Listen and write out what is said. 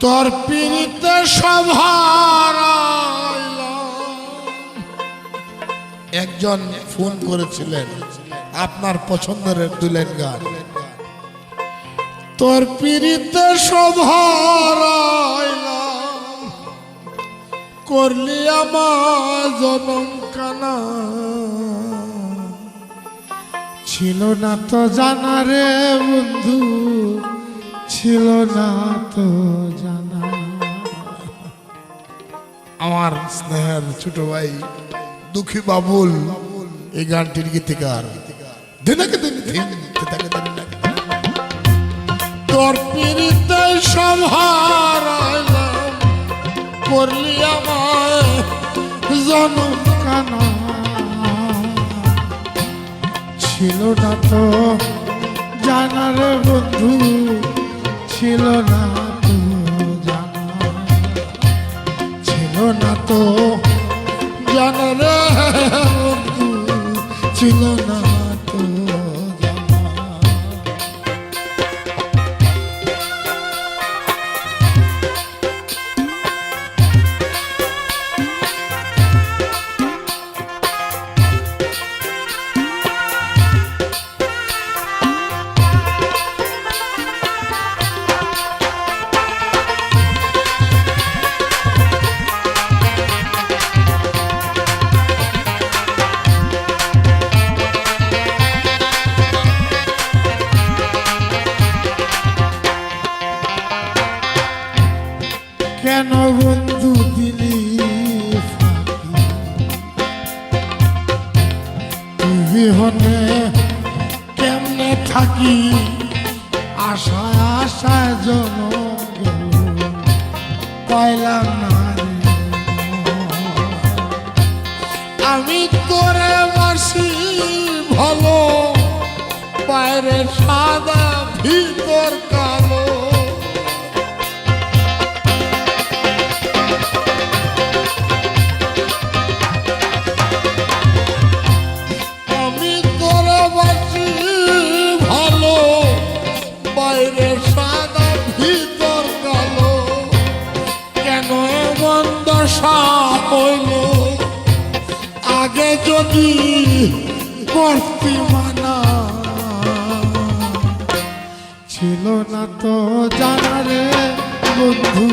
তোর পীড়িতে সভার একজন ফোন করেছিলেন আপনার পছন্দের দুই লাইন গান। তোর পীড়িতে সভার করলি আমার জনম কানা, ছিল না তো জানা রে বন্ধু, ছিল না তো জানা। আমার স্নেহের ছোট ভাই দুঃখী বাবুল এই গানটির গীতিকার। তোর পীড়িতে সম্হারাইলাম করলি আমায় জনম কানা, ছিল না তো জানা রে বন্ধু, ছিল না তো জানা, ছিল না তো জানা রে বন্ধু, ছিল না তো জানা। কেন বন্ধু দিলি ফাঁকি, তুই বিহনে কেমনে থাকি, আশায় আশায় জনম পাইলাম না রে। আমি তোরে বাসি ভালো, বাইরে সাদা ভিতর কালো, সাদা ভিতর কালো, কেন এমন দশা হইল, আগে যদি করতি মানা, ছিল না তো জানা রে বন্ধু,